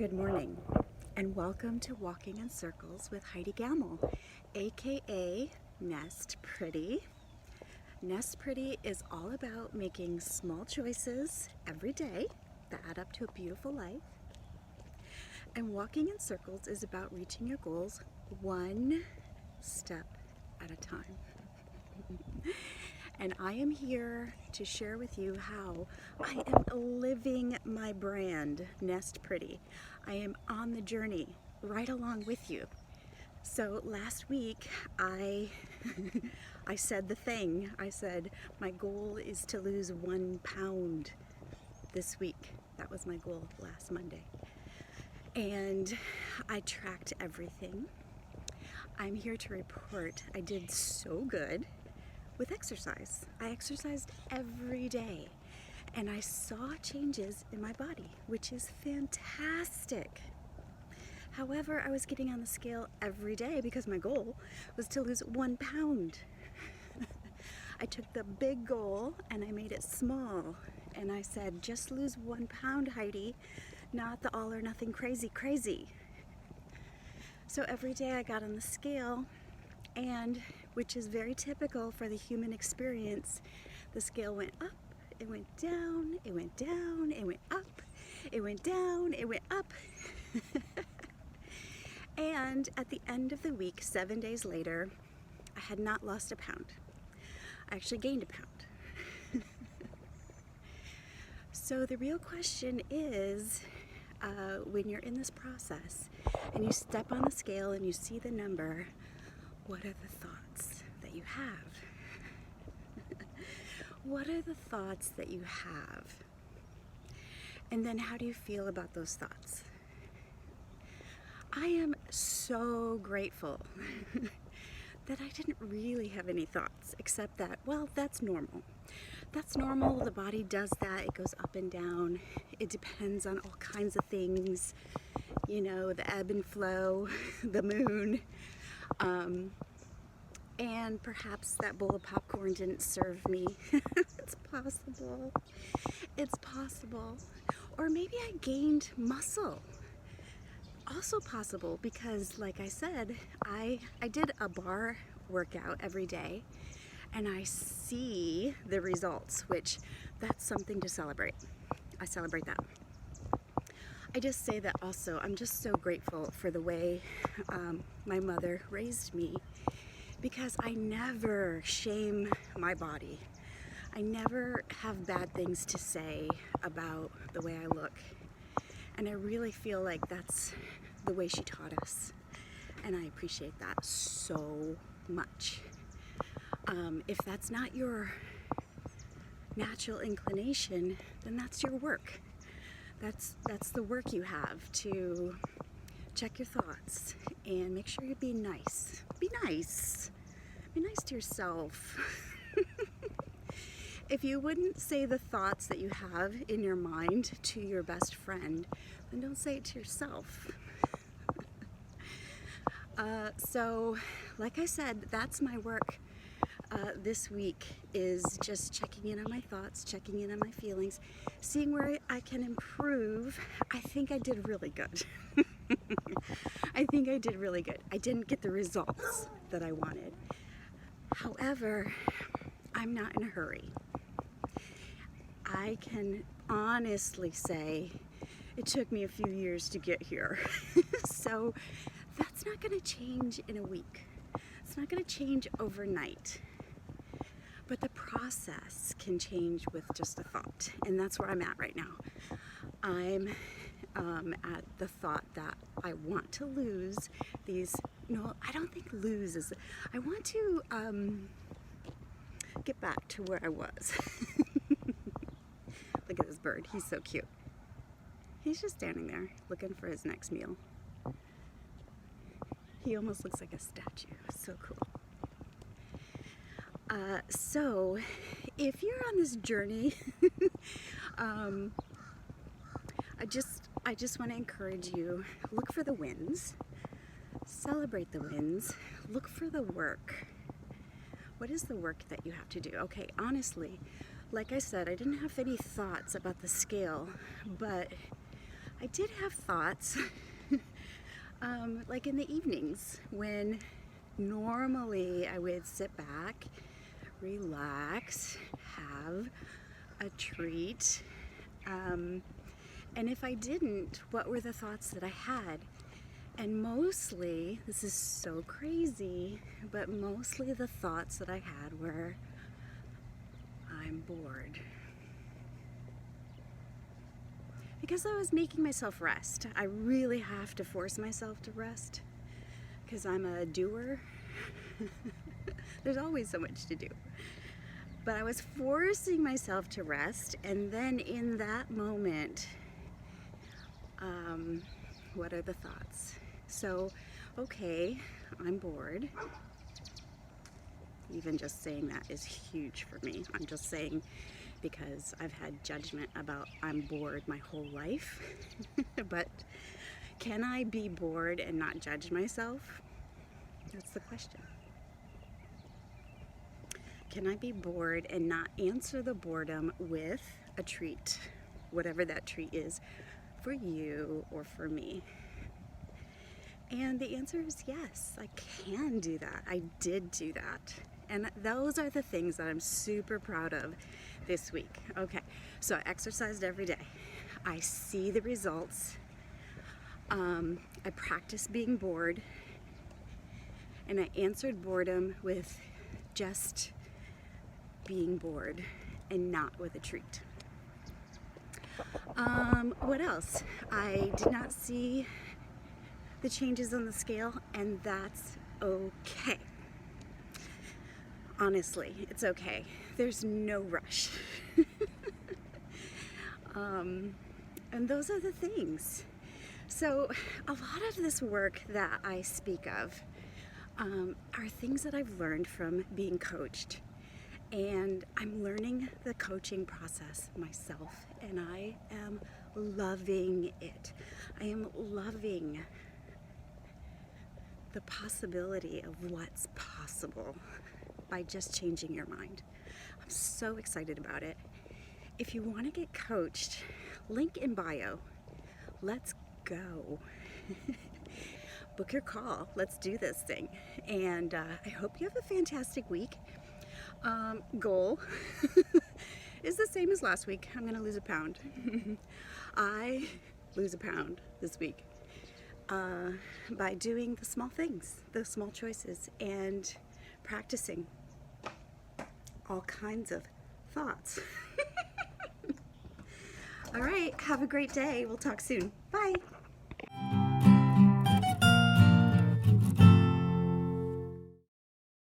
Good morning, and welcome to Walking in Circles with Heidi Gammill, aka Nest Pretty. Nest Pretty is all about making small choices every day that add up to a beautiful life. And Walking in Circles is about reaching your goals one step at a time. And I am here to share with you how I am living my brand, Nest Pretty. I am on the journey right along with you. So last week I said the thing. I said my goal is to lose 1 pound this week. That was my goal last Monday. And I tracked everything. I'm here to report I did so good with exercise. I exercised every day and I saw changes in my body, which is fantastic. However, I was getting on the scale every day because my goal was to lose 1 pound. I took the big goal and I made it small, and I said, just lose 1 pound, Heidi, not the all or nothing crazy. So every day I got on the scale, and which is very typical for the human experience, the scale went up, it went down, it went down, it went up, it went down, it went up. And at the end of the week, 7 days later, I had not lost a pound. I actually gained a pound. So the real question is, when you're in this process and you step on the scale and you see the number, what are the thoughts that you have? What are the thoughts that you have? And then how do you feel about those thoughts? I am so grateful that I didn't really have any thoughts, except that, well, that's normal. That's normal. The body does that. It goes up and down. It depends on all kinds of things, you know, the ebb and flow, the moon. And perhaps that bowl of popcorn didn't serve me. It's possible. It's possible. Or maybe I gained muscle. Also possible, because like I said, I did a bar workout every day and I see the results, which that's something to celebrate. I celebrate that. I just say that also, I'm just so grateful for the way my mother raised me, because I never shame my body. I never have bad things to say about the way I look. And I really feel like that's the way she taught us. And I appreciate that so much. If that's not your natural inclination, then that's your work. That's the work you have to check your thoughts and make sure you're being nice. Be nice. Be nice to yourself. If you wouldn't say the thoughts that you have in your mind to your best friend, then don't say it to yourself. So, like I said, that's my work this week, is just checking in on my thoughts, checking in on my feelings, seeing where I can improve. I think I did really good. I think I did really good. I didn't get the results that I wanted. However, I'm not in a hurry. I can honestly say it took me a few years to get here. So that's not going to change in a week. It's not going to change overnight. But the process can change with just a thought. And that's where I'm at right now. I'm at the thought that I want to lose these. No, I don't think lose is. I want to get back to where I was. Look at this bird. He's so cute. He's just standing there looking for his next meal. He almost looks like a statue. So cool. So if you're on this journey, I just want to encourage you, look for the wins, celebrate the wins, look for the work. What is the work that you have to do? Okay, honestly, like I said, I didn't have any thoughts about the scale, but I did have thoughts, like in the evenings when normally I would sit back, relax, have a treat. And if I didn't, what were the thoughts that I had? And mostly, this is so crazy, but mostly the thoughts that I had were, I'm bored. Because I was making myself rest. I really have to force myself to rest because I'm a doer. There's always so much to do. But I was forcing myself to rest, and then in that moment, what are the thoughts? So, okay, I'm bored. Even just saying that is huge for me. I'm just saying because I've had judgment about I'm bored my whole life. But can I be bored and not judge myself? That's the question. Can I be bored and not answer the boredom with a treat, whatever that treat is for you or for me? And the answer is yes, I can do that. I did do that. And those are the things that I'm super proud of this week. Okay, so I exercised every day. I see the results. I practiced being bored. And I answered boredom with just being bored and not with a treat. What else? I did not see the changes on the scale, and that's okay. Honestly, it's okay. There's no rush. And those are the things. So a lot of this work that I speak of are things that I've learned from being coached. And I'm learning the coaching process myself, and I am loving it. I am loving the possibility of what's possible by just changing your mind. I'm so excited about it. If you want to get coached, link in bio. Let's go. Book your call. Let's do this thing. And I hope you have a fantastic week. Goal is the same as last week. I'm going to lose a pound. I lose a pound this week by doing the small things, the small choices, and practicing all kinds of thoughts. All right, have a great day. We'll talk soon. Bye.